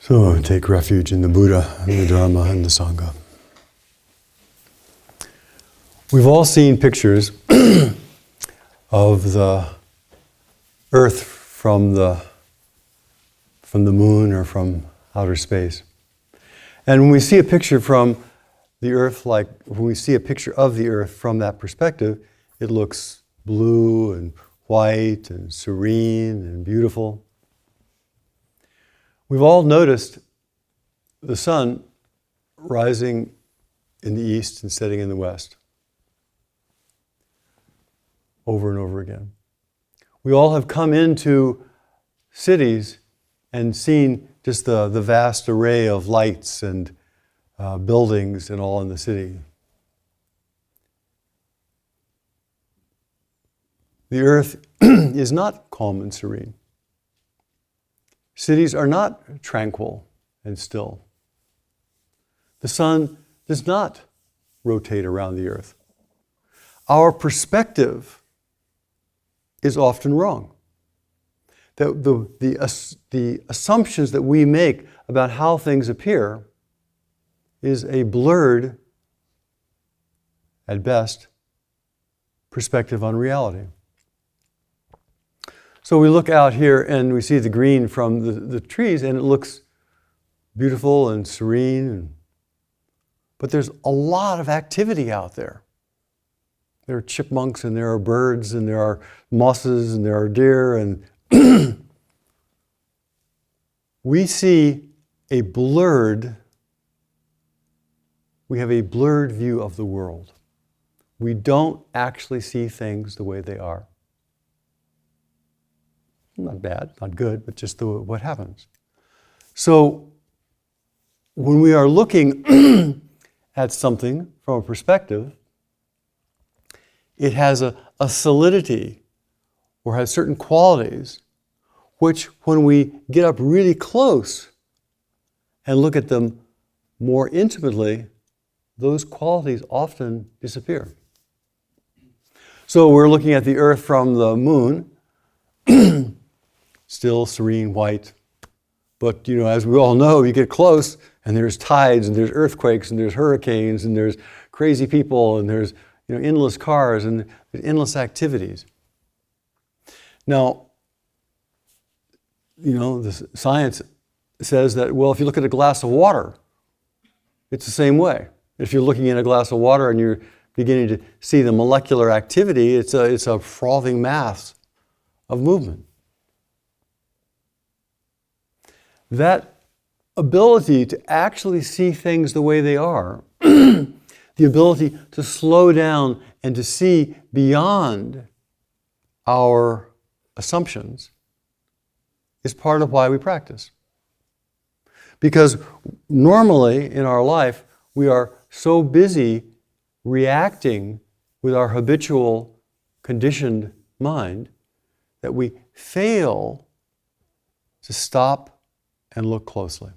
So take refuge in the Buddha, and the Dharma, and the Sangha. We've all seen pictures of the Earth from the moon or from outer space. And when we see a picture from the Earth, like when we see a picture of the Earth from that perspective, it looks blue and white and serene and beautiful. We've all noticed the sun rising in the east and setting in the west over and over again. We all have come into cities and seen just the vast array of lights and buildings and all in the city. The earth is not calm and serene. Cities are not tranquil and still. The sun does not rotate around the earth. Our perspective is often wrong. The assumptions that we make about how things appear is a blurred, at best, perspective on reality. So we look out here and we see the green from the trees and it looks beautiful and serene. But there's a lot of activity out there. There are chipmunks and there are birds and there are mosses and there are deer and we have a blurred view of the world. We don't actually see things the way they are. Not bad, not good, but just what happens. So when we are looking at something from a perspective, it has a solidity or has certain qualities which when we get up really close and look at them more intimately, those qualities often disappear. So we're looking at the earth from the moon, still serene, white. But, as we all know, you get close and there's tides and there's earthquakes and there's hurricanes and there's crazy people and there's, endless cars and there's endless activities. Now, the science says that, well, if you look at a glass of water, it's the same way. If you're looking in a glass of water and you're beginning to see the molecular activity, it's a frothing mass of movement. That ability to actually see things the way they are, the ability to slow down and to see beyond our assumptions is part of why we practice. Because normally in our life, we are so busy reacting with our habitual conditioned mind that we fail to stop and look closely.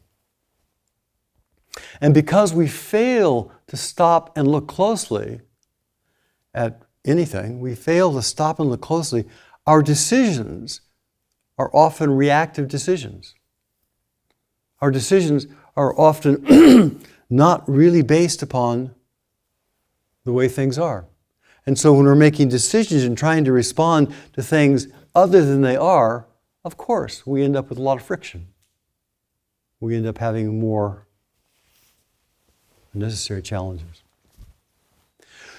And because we fail to stop and look closely at anything, we fail to stop and look closely, our decisions are often reactive decisions. Our decisions are often not really based upon the way things are. And so when we're making decisions and trying to respond to things other than they are, of course, we end up with a lot of friction. We end up having more unnecessary challenges.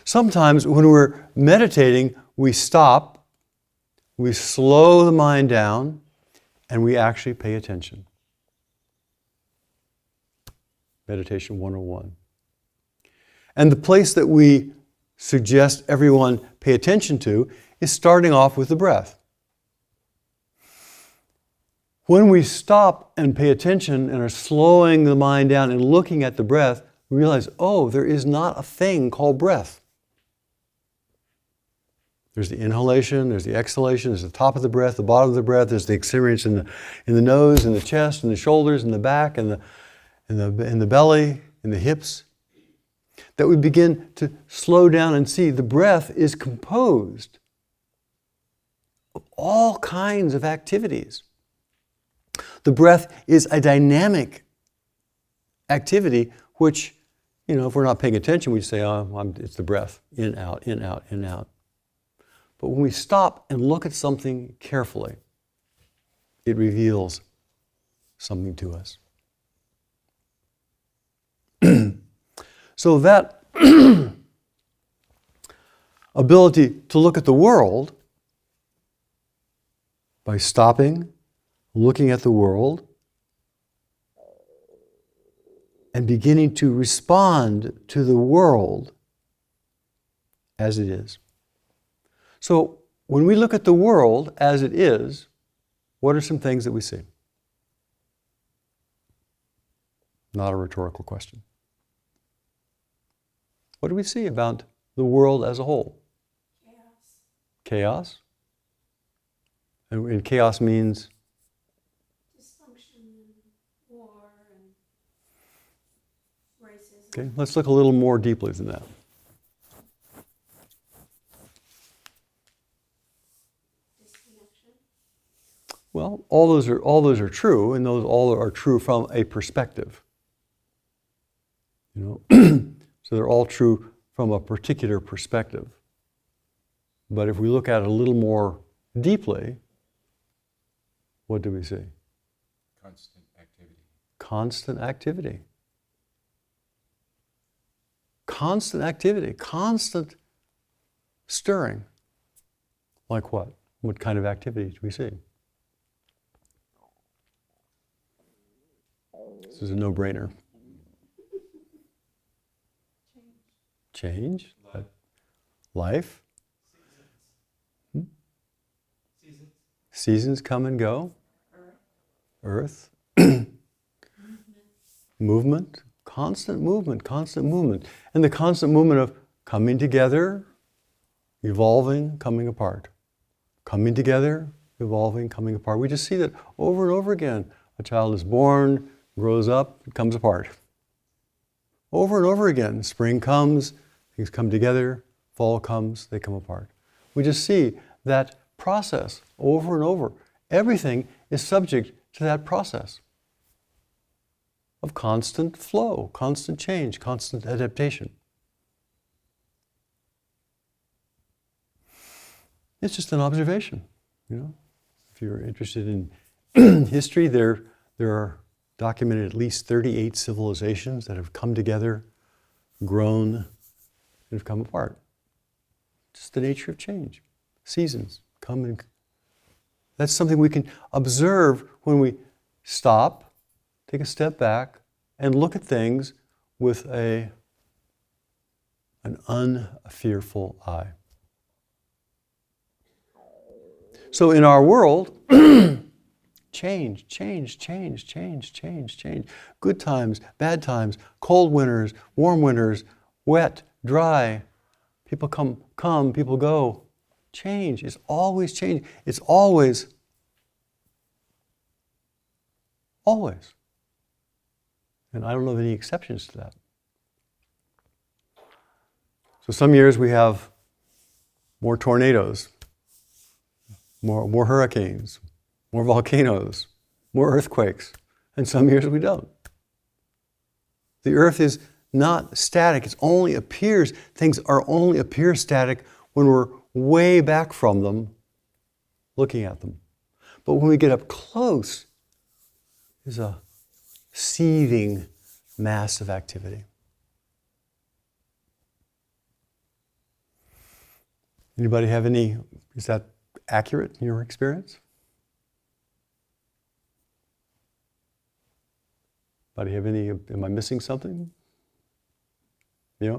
Sometimes when we're meditating, we stop, we slow the mind down, and we actually pay attention. Meditation 101. And the place that we suggest everyone pay attention to is starting off with the breath. When we stop and pay attention and are slowing the mind down and looking at the breath, we realize, there is not a thing called breath. There's the inhalation, there's the exhalation, there's the top of the breath, the bottom of the breath, there's the experience in the nose, and the chest, and the shoulders, and the back, and the belly, and the hips. That we begin to slow down and see the breath is composed of all kinds of activities. The breath is a dynamic activity, which, if we're not paying attention, we say, it's the breath, in, out, in, out, in, out. But when we stop and look at something carefully, it reveals something to us. So that ability to look at the world by stopping, looking at the world, and beginning to respond to the world as it is. So when we look at the world as it is, what are some things that we see? Not a rhetorical question. What do we see about the world as a whole? Chaos. And chaos means? Dysfunction, war, and racism. Okay, let's look a little more deeply than that. Disconnection. Well, all those are true, and those all are true from a perspective. So they're all true from a particular perspective. But if we look at it a little more deeply, what do we see? Constant activity. Constant activity. Constant activity. Constant stirring. Like what? What kind of activity do we see? This is a no-brainer. Change. Life. Seasons come and go. Earth. Movement. Constant movement. And the constant movement of coming together, evolving, coming apart. Coming together, evolving, coming apart. We just see that over and over again. A child is born, grows up, comes apart. Over and over again. Spring comes, things come together. Fall comes, they come apart. We just see that process over and over. Everything is subject to that process of constant flow, constant change, constant adaptation. It's just an observation, If you're interested in history, there are documented at least 38 civilizations that have come together, grown, and have come apart. Just the nature of change. Seasons come and that's something we can observe when we stop, take a step back, and look at things with an unfearful eye. So in our world, change. Good times, bad times, cold winters, warm winters, wet, dry. People come, people go. Change is always changing. It's always. And I don't know of any exceptions to that. So some years we have more tornadoes, more hurricanes, more volcanoes, more earthquakes, and some years we don't. The earth is not static. Things only appear static when we're way back from them, looking at them. But when we get up close, there's a seething mass of activity. Anybody have is that accurate in your experience? Anybody have am I missing something? Maybe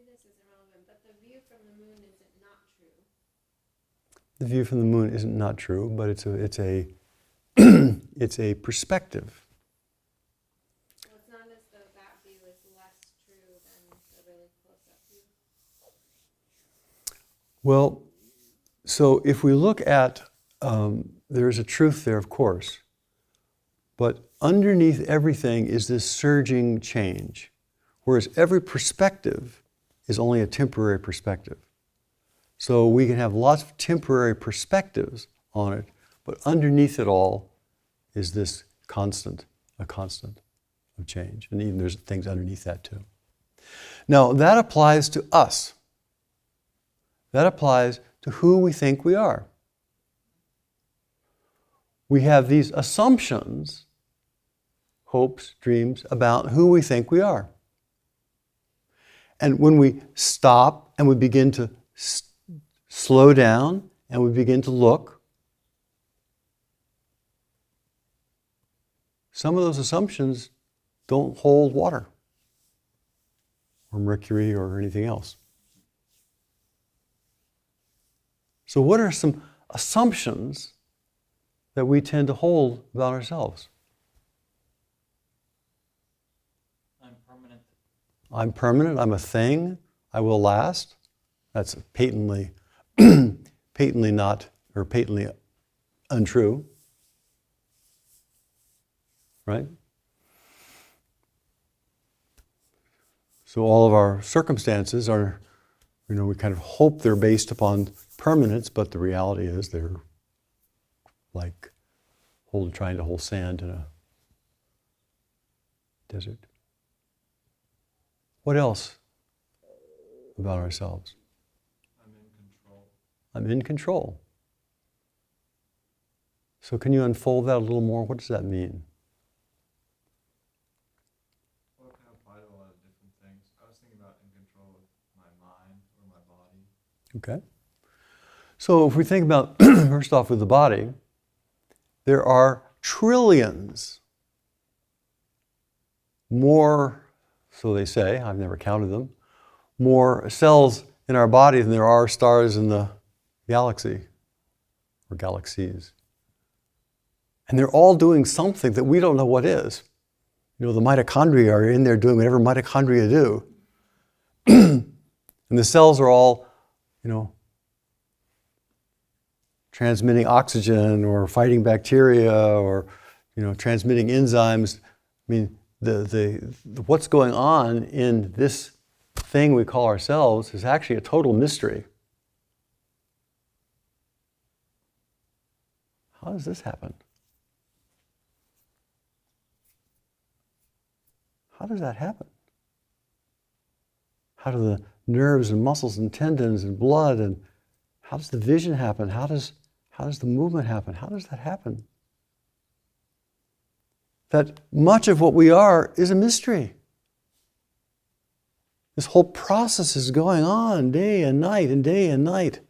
this is irrelevant, but the view from the moon isn't not true. The view from the moon isn't not true, but it's a it's a perspective. Well, it's not as though that view is less true than the really close-up view. Well, so if we look at, there's a truth there, of course, but underneath everything is this surging change, whereas every perspective is only a temporary perspective. So we can have lots of temporary perspectives on it, But underneath it all is this a constant of change. And even there's things underneath that too. Now, that applies to us. That applies to who we think we are. We have these assumptions, hopes, dreams about who we think we are. And when we stop and we begin to slow down and we begin to look, some of those assumptions don't hold water or mercury or anything else. So what are some assumptions that we tend to hold about ourselves? I'm permanent, I'm a thing, I will last. That's patently not, or patently untrue. Right? So all of our circumstances are, we kind of hope they're based upon permanence, but the reality is they're like trying to hold sand in a desert. What else about ourselves? I'm in control. I'm in control. So can you unfold that a little more? What does that mean? Well, it can apply to a lot of different things. I was thinking about in control of my mind or my body. Okay. So if we think about, first off, with the body, there are trillions more, so they say, I've never counted them, more cells in our body than there are stars in the galaxy or galaxies. And they're all doing something that we don't know what is. The mitochondria are in there doing whatever mitochondria do. And the cells are all, transmitting oxygen or fighting bacteria or, transmitting enzymes. I mean, the what's going on in this thing we call ourselves is actually a total mystery. How does this happen? How does that happen? How do the nerves and muscles and tendons and blood and how does the vision happen? How does the movement happen? How does that happen? That much of what we are is a mystery. This whole process is going on day and night and day and night.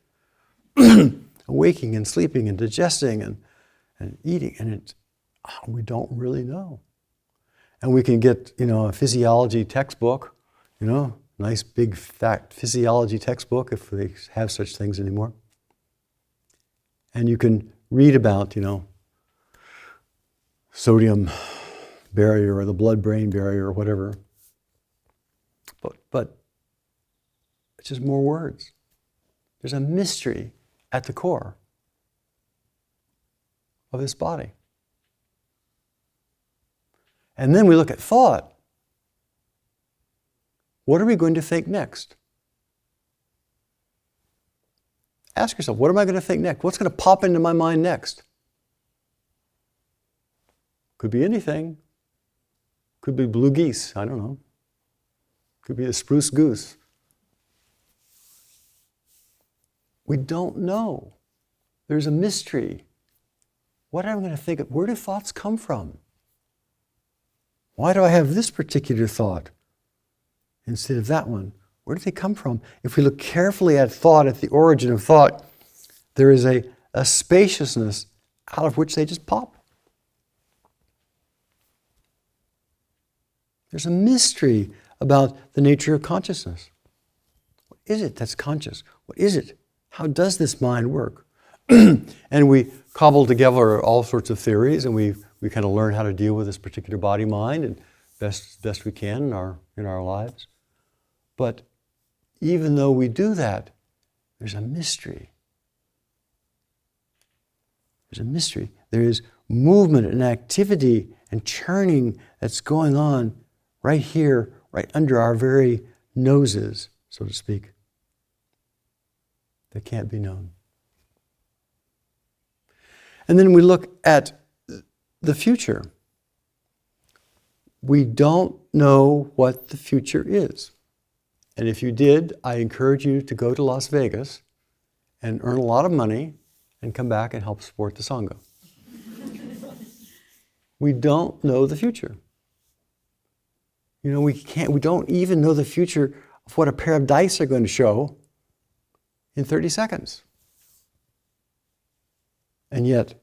Waking and sleeping and digesting and eating. And we don't really know. And we can get, a physiology textbook, nice big fat physiology textbook if they have such things anymore. And you can read about, sodium barrier or the blood-brain barrier or whatever. But it's just more words. There's a mystery at the core of this body. And then we look at thought. What are we going to think next? Ask yourself, what am I going to think next? What's going to pop into my mind next? Could be anything. Could be blue geese, I don't know. Could be a spruce goose. We don't know. There's a mystery. What am I going to think of? Where do thoughts come from? Why do I have this particular thought instead of that one? Where do they come from? If we look carefully at thought, at the origin of thought, there is a spaciousness out of which they just pop. There's a mystery about the nature of consciousness. What is it that's conscious? What is it? How does this mind work? And we cobble together all sorts of theories, and we kind of learn how to deal with this particular body-mind and best we can in our lives. But even though we do that, there's a mystery. There's a mystery. There is movement and activity and churning that's going on right here, right under our very noses, so to speak, that can't be known. And then we look at the future. We don't know what the future is. And if you did, I encourage you to go to Las Vegas and earn a lot of money and come back and help support the Sangha. We don't know the future. You know, we don't even know the future of what a pair of dice are going to show in 30 seconds. And yet,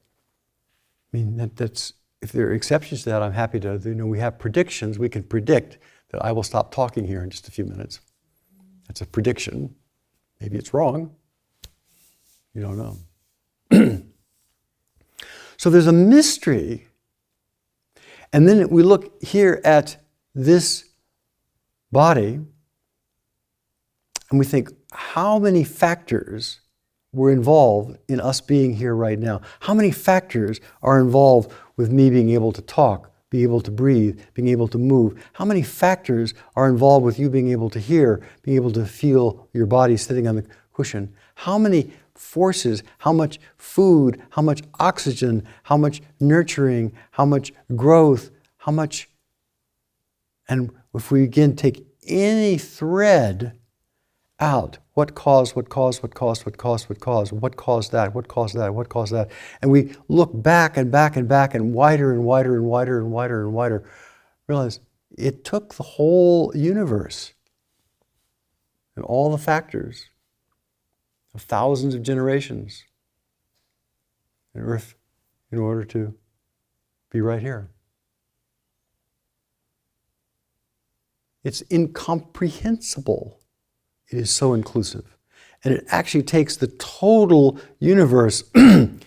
I mean, that's, if there are exceptions to that, I'm happy to, you know, we have predictions. We can predict that I will stop talking here in just a few minutes. That's a prediction. Maybe it's wrong. You don't know. So there's a mystery. And then we look here at this body and we think, how many factors were involved in us being here right now? How many factors are involved with me being able to talk, being able to breathe, being able to move? How many factors are involved with you being able to hear, being able to feel your body sitting on the cushion? How many forces, how much food, how much oxygen, how much nurturing, how much growth, how much... And if we again take any thread out, what caused that, and we look back and back and back and wider and wider and wider and wider and wider, realize it took the whole universe and all the factors of thousands of generations on Earth in order to be right here. It's incomprehensible. It is so inclusive. And it actually takes the total universe to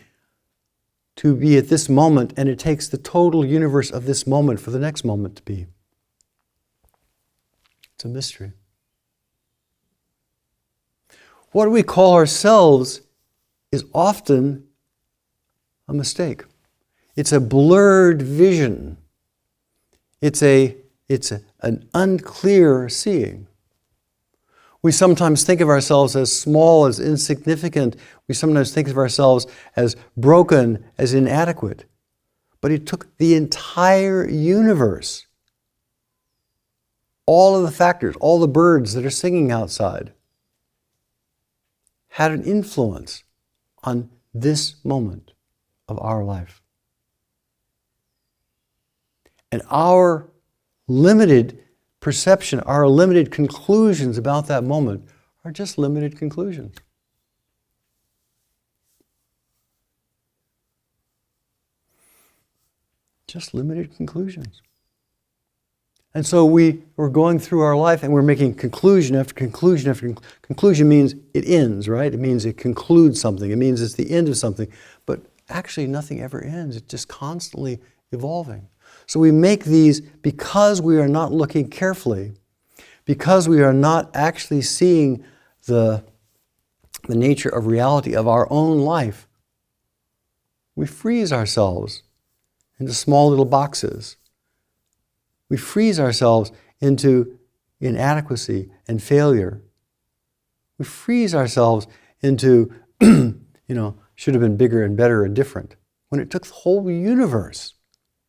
be at this moment, and it takes the total universe of this moment for the next moment to be. It's a mystery. What we call ourselves is often a mistake. It's a blurred vision. It's an unclear seeing. We sometimes think of ourselves as small, as insignificant. We sometimes think of ourselves as broken, as inadequate. But it took the entire universe, all of the factors, all the birds that are singing outside, had an influence on this moment of our life. And our limited perception, our limited conclusions about that moment are just limited conclusions. Just limited conclusions. And so we're going through our life and we're making conclusion after conclusion after conclusion. Means it ends, right? It means it concludes something. It means it's the end of something. But actually nothing ever ends. It's just constantly evolving. So we make these because we are not looking carefully, because we are not actually seeing the nature of reality of our own life. We freeze ourselves into small little boxes. We freeze ourselves into inadequacy and failure. We freeze ourselves into, should have been bigger and better and different, when it took the whole universe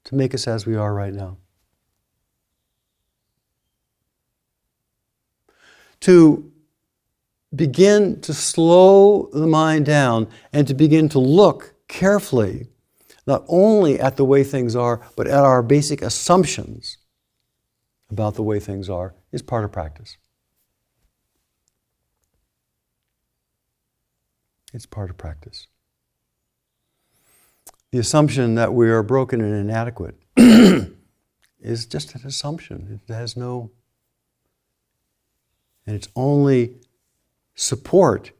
to make us as we are right now. To begin to slow the mind down and to begin to look carefully, not only at the way things are, but at our basic assumptions about the way things are, is part of practice. It's part of practice. The assumption that we are broken and inadequate is just an assumption. It has no... And its only support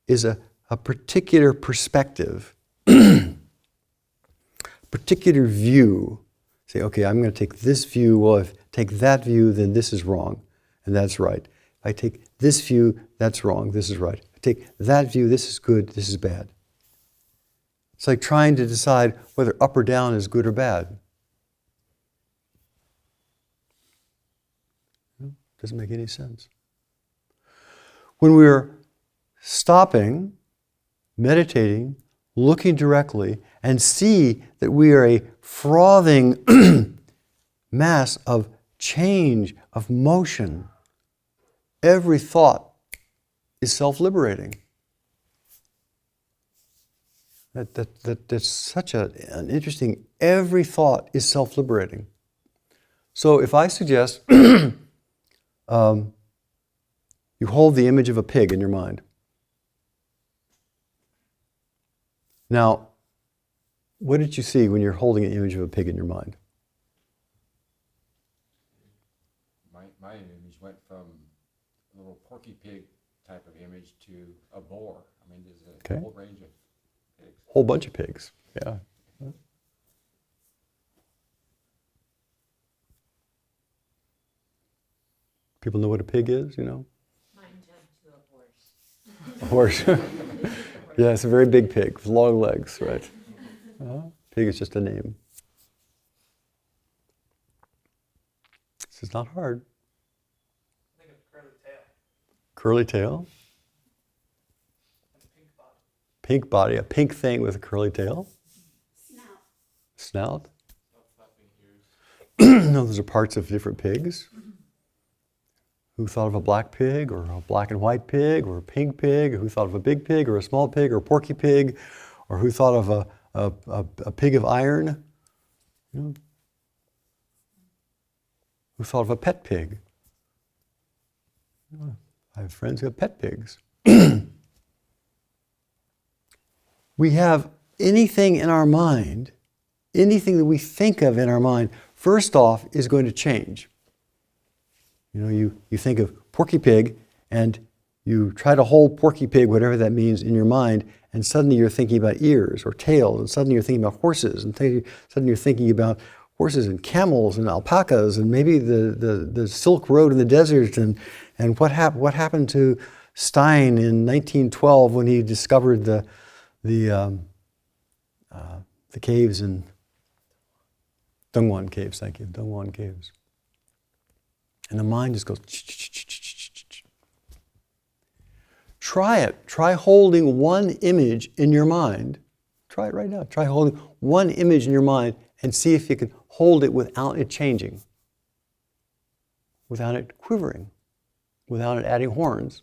is a particular perspective, particular view. Say, okay, I'm going to take this view. Well, if I take that view, then this is wrong, and that's right. If I take this view, that's wrong, this is right. If I take that view, this is good, this is bad. It's like trying to decide whether up or down is good or bad. Doesn't make any sense. When we're stopping, meditating, looking directly, and see that we are a frothing mass of change, of motion. Every thought is self-liberating. That's such an interesting, every thought is self-liberating. So if I suggest you hold the image of a pig in your mind. Now, what did you see when you're holding an image of a pig in your mind? My image went from a little porky pig type of image to a boar. I mean, there's a Okay. whole range of pigs. Whole bunch of pigs, yeah. People know what a pig is, you know? Mine jumped to a horse. A horse. Yeah, it's a very big pig with long legs, right? Pig is just a name. This is not hard. I think of curly tail Curly tail, and a pink body. pink body, a pink thing with a curly tail. Snout. Snout. Flapping ears. No, those are parts of different pigs. Who thought of a black pig, or a black and white pig, or a pink pig? Who thought of a big pig, or a small pig, or a porky pig? Or who thought of a pig of iron? You know? Who thought of a pet pig? I have friends who have pet pigs. We have anything in our mind, anything that we think of in our mind, first off, is going to change. You know, you think of Porky Pig, and you try to hold Porky Pig, whatever that means, in your mind, and suddenly you're thinking about ears or tails, and suddenly you're thinking about horses, and suddenly you're thinking about horses and camels and alpacas, and maybe the Silk Road in the desert, and what happened to Stein in 1912 when he discovered the caves in Dongwon Caves. Thank you, Dongwon Caves. And the mind just goes. Try it. Try holding one image in your mind. Try it right now. Try holding one image in your mind and see if you can hold it without it changing, without it quivering, without it adding horns,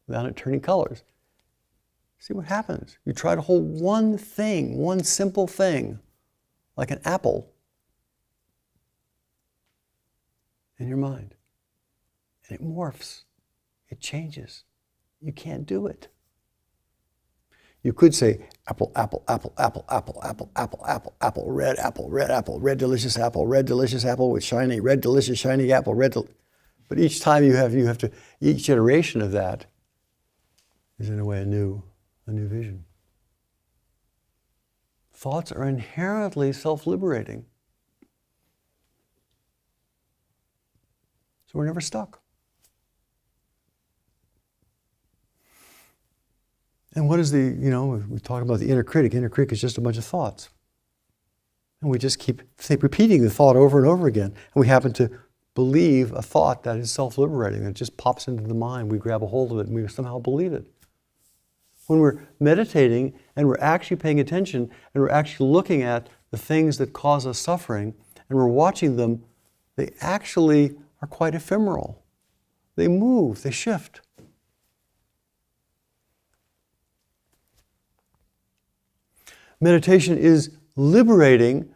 without it turning colors. See what happens. You try to hold one thing, one simple thing, like an apple, in your mind. And it morphs. It changes. You can't do it. You could say apple, apple, apple, apple, apple, apple, apple, apple, apple, red delicious apple with shiny, red delicious shiny apple, but each time you have to, each iteration of that is in a way a new vision. Thoughts are inherently self-liberating. So we're never stuck. And what is we talk about the inner critic. Inner critic is just a bunch of thoughts. And we just keep repeating the thought over and over again. And we happen to believe a thought that is self-liberating. It just pops into the mind. We grab a hold of it and we somehow believe it. When we're meditating and we're actually paying attention and we're actually looking at the things that cause us suffering and we're watching them, they actually are quite ephemeral. They move, they shift. Meditation is liberating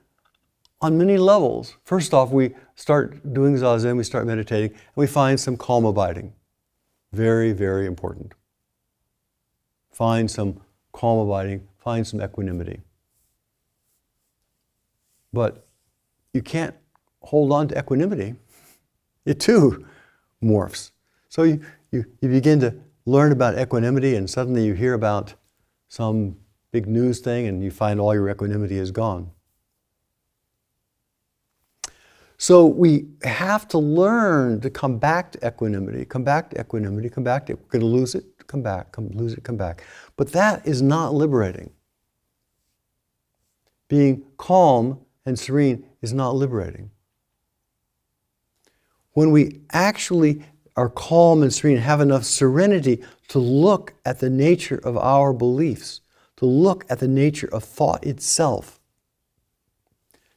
on many levels. First off, we start doing zazen, we start meditating, and we find some calm abiding. Very, very important. Find some calm abiding, find some equanimity. But you can't hold on to equanimity. It too morphs. So you begin to learn about equanimity, and suddenly you hear about some big news thing and you find all your equanimity is gone. So we have to learn to come back to equanimity, come back to equanimity, come back to it. We're going to lose it, come back, lose it, come back. But that is not liberating. Being calm and serene is not liberating. When we actually are calm and serene, have enough serenity to look at the nature of our beliefs, to look at the nature of thought itself,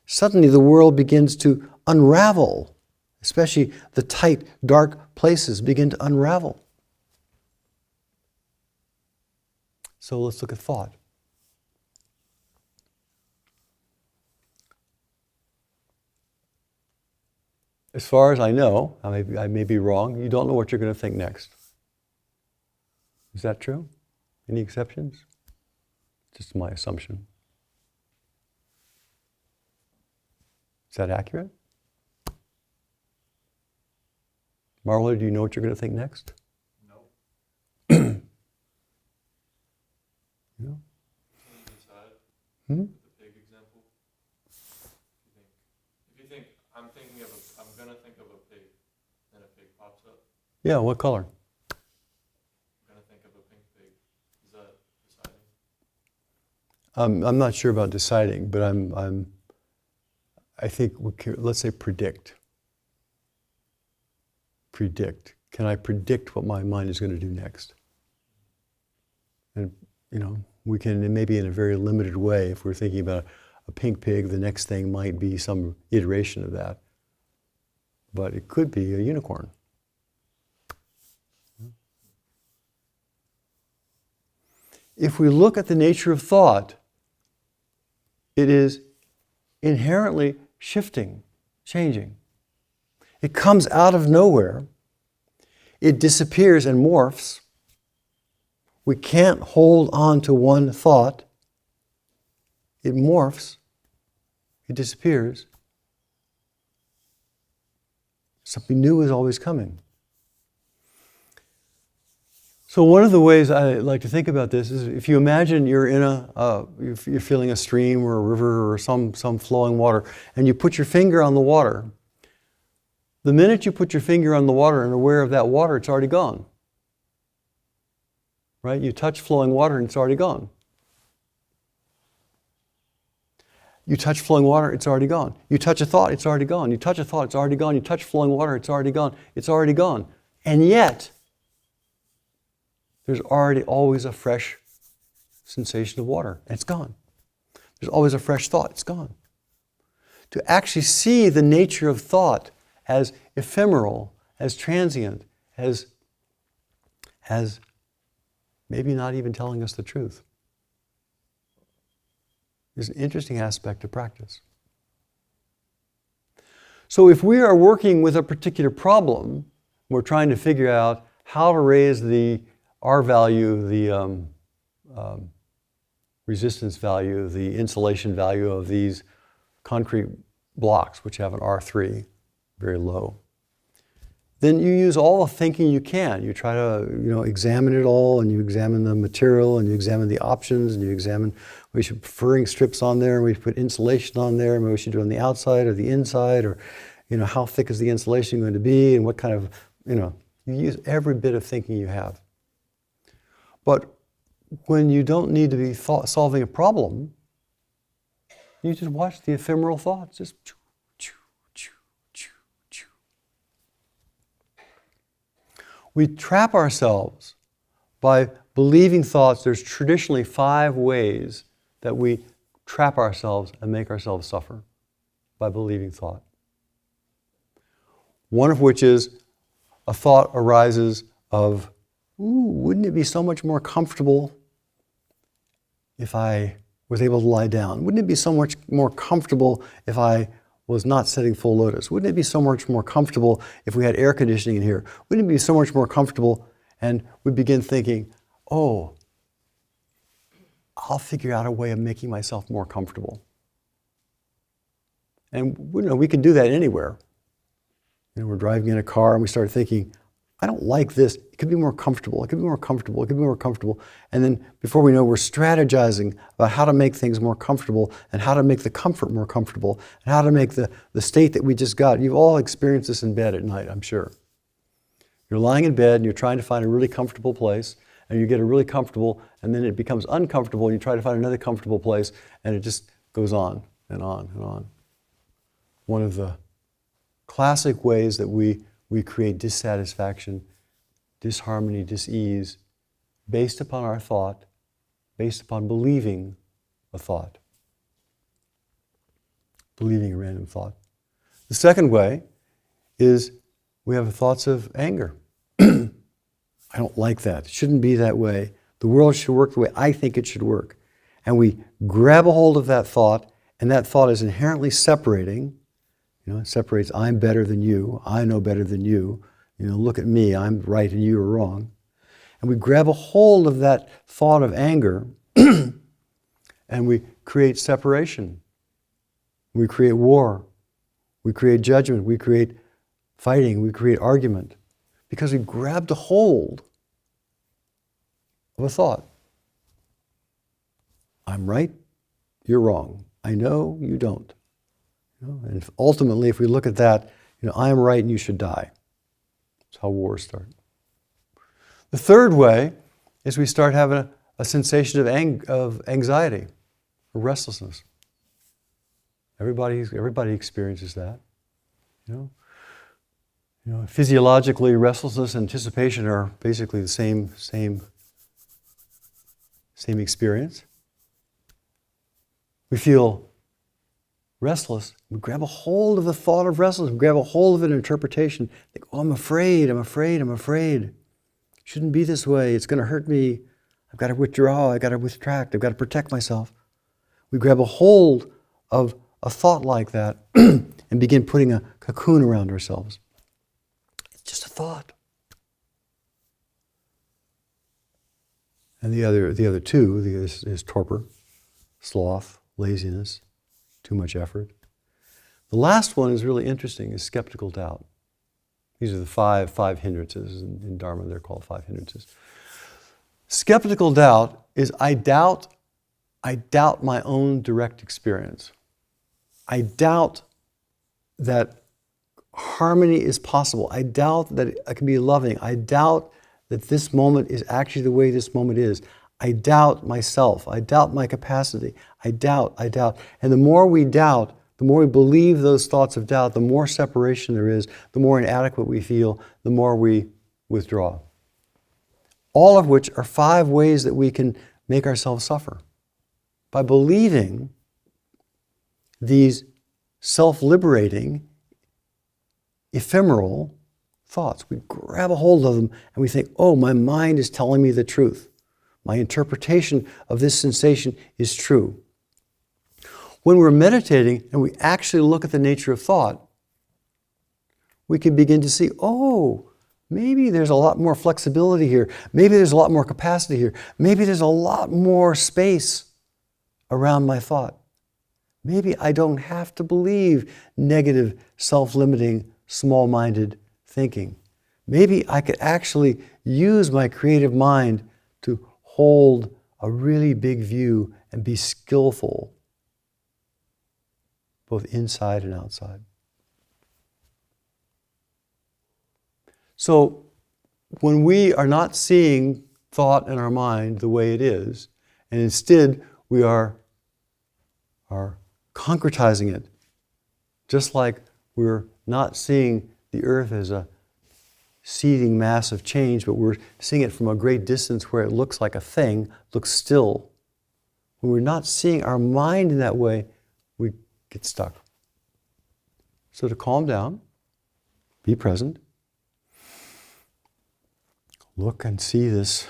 suddenly the world begins to unravel, especially the tight, dark places begin to unravel. So let's look at thought. As far as I know, I may be wrong, you don't know what you're going to think next. Is that true? Any exceptions? Just my assumption. Is that accurate? Marla, do you know what you're going to think next? Nope. Yeah. Can you decide? Hmm? With the pig example. If you think I'm gonna think of a pig, then a pig pops up. Yeah, what color? I'm gonna think of a pink pig. Is that deciding? I'm not sure about deciding, but I think let's say predict. Predict. Can I predict what my mind is going to do next? And we can, maybe in a very limited way, if we're thinking about a pink pig, the next thing might be some iteration of that. But it could be a unicorn. If we look at the nature of thought, it is inherently shifting, changing. It comes out of nowhere. It disappears and morphs. We can't hold on to one thought. It morphs. It disappears. Something new is always coming. So one of the ways I like to think about this is if you imagine you're in you're feeling a stream or a river or some flowing water, and you put your finger on the water. The minute you put your finger on the water and are aware of that water, it's already gone. Right? You touch flowing water and it's already gone. You touch flowing water, it's already gone. You touch a thought, it's already gone. You touch a thought, it's already gone. You touch flowing water, it's already gone. It's already gone. And yet, there's already always a fresh sensation of water, and it's gone. There's always a fresh thought, it's gone. To actually see the nature of thought as ephemeral, as transient, as maybe not even telling us the truth, is an interesting aspect of practice. So if we are working with a particular problem, we're trying to figure out how to raise the R value, the resistance value, the insulation value of these concrete blocks, which have an R3, very low, then you use all the thinking you can. You try to examine it all, and you examine the material, and you examine the options, and you examine we should put furring strips on there, and we put insulation on there, maybe we should do it on the outside or the inside, or how thick is the insulation going to be, and what kind of, you use every bit of thinking you have. But when you don't need to be solving a problem, you just watch the ephemeral thoughts, just choo, choo, choo, choo, choo. We trap ourselves by believing thoughts. There's traditionally 5 ways that we trap ourselves and make ourselves suffer by believing thought. One of which is a thought arises of, wouldn't it be so much more comfortable if I was able to lie down? Wouldn't it be so much more comfortable if I was not sitting full lotus? Wouldn't it be so much more comfortable if we had air conditioning in here? Wouldn't it be so much more comfortable? And we begin thinking, I'll figure out a way of making myself more comfortable. And we can do that anywhere. We're driving in a car and we start thinking, I don't like this. It could be more comfortable. It could be more comfortable. It could be more comfortable. And then before we know, we're strategizing about how to make things more comfortable and how to make the comfort more comfortable and how to make the state that we just got. You've all experienced this in bed at night, I'm sure. You're lying in bed and you're trying to find a really comfortable place, and you get a really comfortable, and then it becomes uncomfortable, and you try to find another comfortable place, and it just goes on and on and on. One of the classic ways that we create dissatisfaction, disharmony, dis-ease, based upon our thought based upon believing a thought. Believing a random thought. The second way is we have thoughts of anger. I don't like that. It shouldn't be that way. The world should work the way I think it should work. And we grab a hold of that thought, and that thought is inherently separating. It separates, I'm better than you, I know better than you. Look at me, I'm right and you are wrong. And we grab a hold of that thought of anger, and we create separation. We create war. We create judgment. We create fighting. We create argument. Because we grabbed a hold of a thought. I'm right, you're wrong. I know, you don't. And ultimately, if we look at that, I am right and you should die. That's how wars start. The third way is we start having a sensation of anxiety or restlessness. Everybody experiences that. Physiologically, restlessness and anticipation are basically the same experience. We feel restless. We grab a hold of the thought of restlessness. We grab a hold of an interpretation. Think, I'm afraid. Shouldn't be this way. It's going to hurt me. I've got to withdraw. I've got to retract. I've got to protect myself. We grab a hold of a thought like that and begin putting a cocoon around ourselves. It's just a thought. And the other two is torpor, sloth, laziness, too much effort. The last one is really interesting, is skeptical doubt. These are the five hindrances. In Dharma, they're called 5 hindrances. Skeptical doubt is I doubt my own direct experience. I doubt that harmony is possible. I doubt that I can be loving. I doubt that this moment is actually the way this moment is. I doubt myself. I doubt my capacity. I doubt. And the more we doubt, the more we believe those thoughts of doubt, the more separation there is, the more inadequate we feel, the more we withdraw. All of which are 5 ways that we can make ourselves suffer. By believing these self-liberating, ephemeral thoughts. We grab a hold of them and we think, my mind is telling me the truth. My interpretation of this sensation is true. When we're meditating and we actually look at the nature of thought, we can begin to see, maybe there's a lot more flexibility here. Maybe there's a lot more capacity here. Maybe there's a lot more space around my thought. Maybe I don't have to believe negative, self-limiting, small-minded thinking. Maybe I could actually use my creative mind to hold a really big view and be skillful, both inside and outside. So when we are not seeing thought in our mind the way it is, and instead we are concretizing it, just like we're not seeing the earth as a seething mass of change, but we're seeing it from a great distance where it looks like a thing, looks still. When we're not seeing our mind in that way, we get stuck. So to calm down, be present, look and see this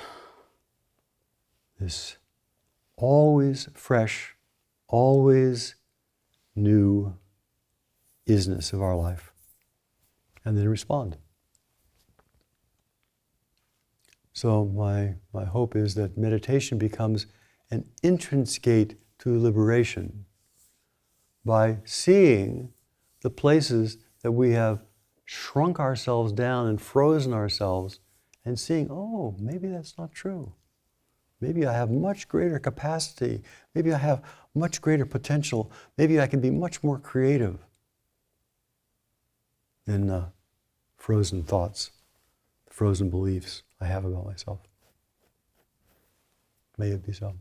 always fresh, always new isness of our life, and then respond. So my hope is that meditation becomes an entrance gate to liberation by seeing the places that we have shrunk ourselves down and frozen ourselves, and seeing, maybe that's not true. Maybe I have much greater capacity. Maybe I have much greater potential. Maybe I can be much more creative than frozen thoughts, frozen beliefs I have about myself. May it be so.